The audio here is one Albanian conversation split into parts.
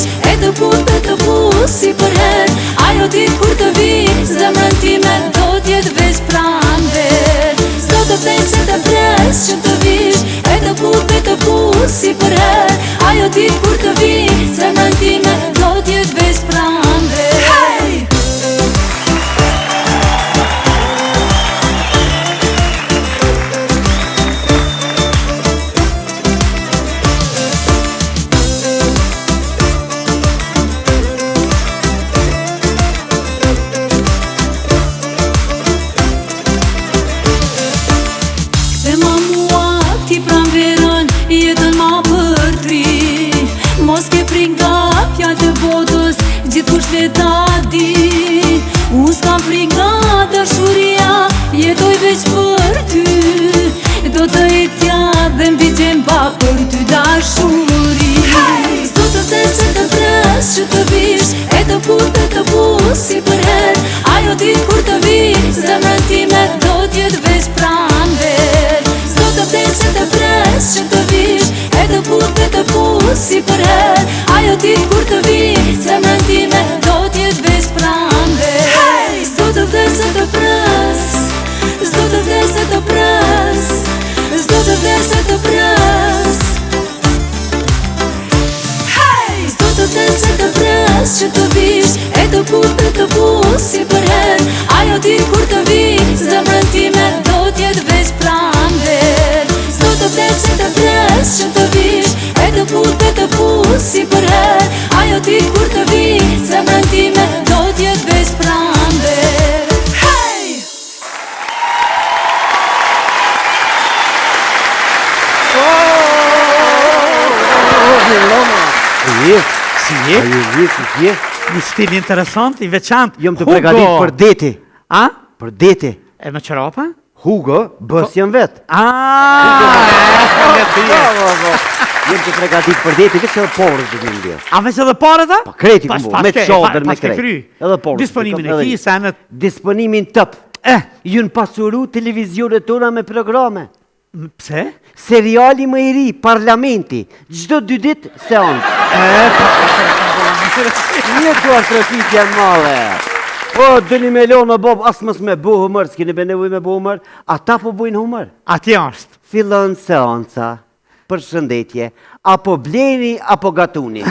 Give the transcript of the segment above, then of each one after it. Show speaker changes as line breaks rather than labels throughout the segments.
vish e të pu si për her. Ajo dit kur të vish zemrën time do t'jet veç pranve. S'do të vej se të pres që të vish e të pu si për her. Ajo dit kur të vish zemrën time do t'jet veç pranve. Hey! Jetën ma për tri, mos ke prin nga fjall të botës, gjithë kush le ta di. Unë s'kam prin nga dashuria, jetoj veç për ty. Do të ecja dhe m'vigjem pa për ty dashuri. S'do të vdes e të pres që të vish e të pu si për her. Ajo dit kur të vish zemrën time do t'jet veç pranve. S'do të vdes e të pres që të vish e të pu si për her. Ajo dit kur të vish zemrën time do t'jet veç pranve. S'do të vdes e të pres, s'do të vdes e të pres, s'do të vdes e të pres. S'do të vdes e të pres që të vish e të pu si për her. Ajo dit kur të vish zemrën time do t'jet veç pranve. S'do të vdes e të pres që të vish e të pu si për her. Ajo dit kur të vish zemrën time do t'jet veç pranve.
Si je? Një stil interesant, i veçant.
Jom të pregatit për deti.
A?
Për deti.
E me qërapa?
Hugo, bës jam vetë. Jom të pregatit për deti, veç edhe porës të një ndjerë.
A veç edhe porët, a?
Pa kreti këmbo, me qodër, me
krejt.
krejt. Edhe porës.
Disponimin e ki, senet.
Disponimin tëp. Jën pasuru televizionet tona me programe.
Pse?
Seriali më i ri, Parlamenti. Gjdo 2 dit, seancë. Një tuar trafitja në male. O, dëni me lonë, Bob, asë mës me bu humër, s'kini be nevoj me bu humër, ata po bujnë humër.
Ati është.
Fillon seanca, për shëndetje, apo bleni, apo gatuni.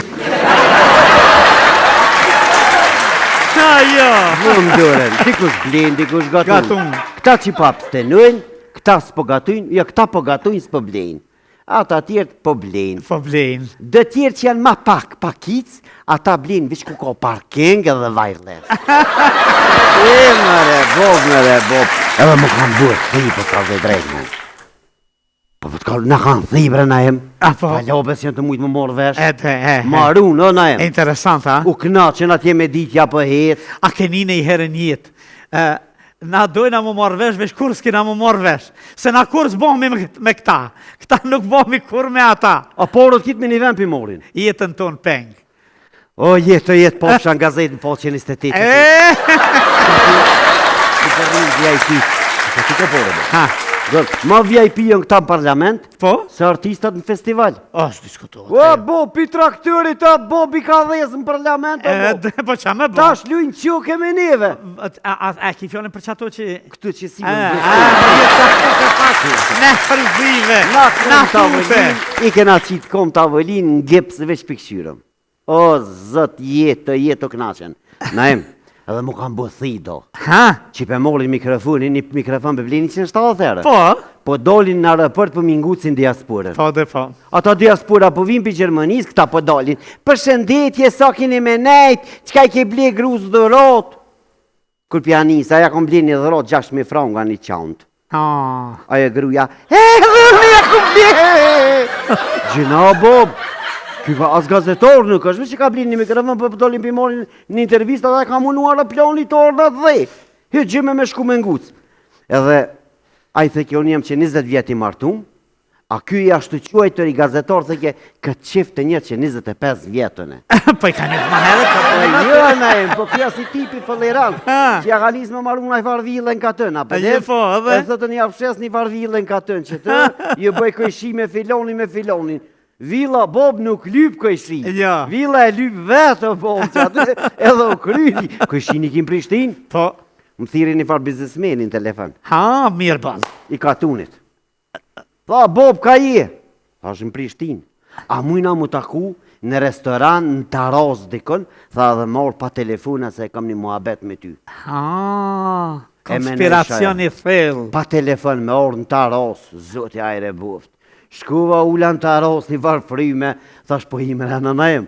Ajo!
Vëm dërën, dikush blen, dikush gatun. Këta që pap stenujnë, këta s'po gatujnë, jo këta po gatujnë s'po blejnë. Ata tjertë po blejnë.
Po blejnë.
Dë tjertë që janë ma pakic, ata blejnë vish ku ka parking edhe wireless. Mëre, Bob. Edhe më kanë bërë thi, po t'ka dhe drejnë. Po t'ka në kanë thi, bre na em. Palobes janë të mujtë më morë vesh. Marun, o na em.
Interesant, ha?
U knaqen atje me ditja për hetë.
A kenine i herën jetë. Na dojna më marrë vesh, vesh kur s'kina më marrë vesh. Se na kur s'bohmi me këta. Këta nuk bohmi kur me ata.
A porët kitë me një vend për morin?
Jetën ton peng.
O, jetë po fshan gazetë në poqen estetikë. Të përrinë VIP. Të të porët.
Ha.
Ma VIP jënë këta në parlament,
po?
Se artistat në festival.
O, s'diskutohet.
O, bo, pi trakturit, Bobi ka dhezë në parlament,
po qa me bo?
Ta shlujnë që keme neve.
A ki fjone për qato që...
Këtu që si më
Ne përzive,
na fute. I kena qitë kom të avëllin në gepë veç pikëshyrëm. O, zët, jetë o knaqen. Na em. Edhe mu kanë bë thido. Që pe morin mikrofonin, një mikrofon për blini 170 herë. Po dolin në aeroport për mingucin diasporën.
Po.
Ata diaspora po vim për Gjermanis, këta po dolin. Për shëndetje, sa kini me nejt, qka i ke ble gruz dhe rot. Kur pianisa, aja kom ble një dhe rot 6.000 franc nga një qant. Aja gruja, dhërmi e kom ble! Gjina, Bob. Kyka as gazetor nuk është, që ka blinë një mikrofon për pëtolin për morin një intervista dhe ka munuar e plani të orda dhe. Hytë gjime me shku me nguc. Edhe, a i theke, unë jem që 20 vjeti martum, a ky i ashtu quajtër i gazetor theke, këtë qift të njërë që 25 vjetëne.
Po i ka një të maherët?
Jo, na e, po kja si tipi fëlleran, që ja galis me marun a i farvillën ka tënë, e thëtë një afshes një farvillën ka tënë, që të, ju bëj këshi me filonin, Villa Bob nuk lyp Kojshin.
Ja.
Villa e lyp vetë Bob që atë edhe u kryni. Kojshin i kim Prishtin.
Po.
Më thiri një farë biznesmeni në telefon.
Ha, mirë ball.
I katunit. Tha, Bob, ka je? Tha, është në Prishtin. A mujna mu taku në restoran, në taros dikon, tha dhe morë pa telefona se kam një muhabet me ty.
Ha, konspiracioni thellë.
Pa telefon me orë në taros, zoti ajre buft. Shkuva ula në taros një varë fryme, thash po ime në nëjem.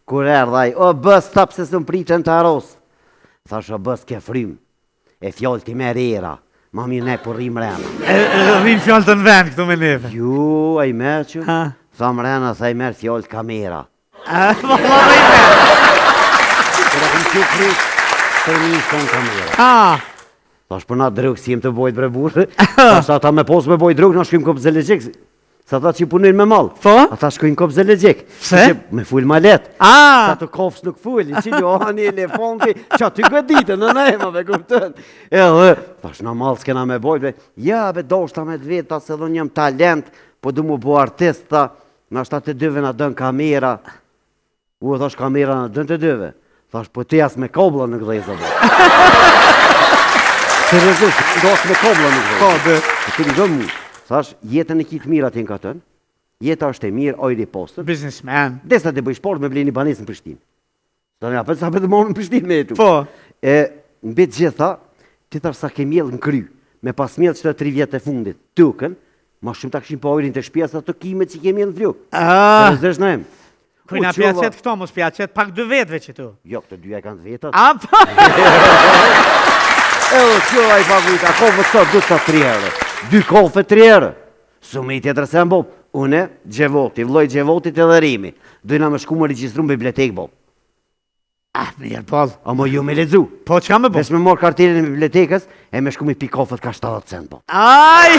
Kur erdhaj, o bës tap se së më pritë në taros. Thash o bës ke frymë, e fjallë ti me rera, ma mirë ne për rrim rena.
Rrim fjallë të në vend këtu me neve.
Ju, a i merë që?
Ha.
Tha më rena, tha i merë fjallë të kamera.
Valla rejme.
Kërë këmë që kryt, të një shton kamera.
Ha.
Thash për na drëgë si jem të bojt bre burë. Thash ata me posë me bojt drëgë, na shkojmë kopë zëlegjek. Sa ta që punojnë me malë.
Po?
Ata shkojnë kopë zëlegjek.
Pse?
Me full malet.
A.
Sa të kofës nuk full, i qili o një elefanti, që aty gëditë në nëjmave, kuptën. Edhe, thash na malë s'kena me bojt, ja be doshta me dvetë, ta se dhon jam talent, po du mu bo artist, ta, na shta të dyve na dën kamera. U thash kamera na dën të dyve. Thash po ti as me kobla në gdheza bo. Seriozisht, do as me kobla në gdheza.
Po, dhe.
Ti nga mu. Thash, jetën e kitë mirë atin ka tënë, jeta është e mirë, ojri postër.
Businessman.
Desa të bëj sport me blej një banesë në Prishtinë. Sa nga për sa për të morë në Prishtinë me etu.
Po.
E, në betë gjitha, ti thash sa ke mjellë në kry, me pas mjellë që të 3 vjetë e fundit, tukën, ma shumë ta këshim pa ojrin të shpia sa të kime që ke mjellë në fljuk. Seriozisht në em.
Kujna pjacet këto, mos pjacet pak 2 vetëve që tu.
Jo, këtë dyja kanë të vetat.
A, pa.
Evo, që a i pagujt, a kofë sot du të 3 herë. 2 kofe 3 herë. Sume i tjetër se më bob. Une, Gjevoti, vloj Gjevotit edhe Rimi. Dojna me shku më regjistru në bibliotek, bob.
Ah, mirë, bol.
A mo ju me ledzu.
Po, që ka me bo?
Vesh me morë kartelin e bibliotekës, e me shku me pi kofet ka 70 cent, bob.
Aj!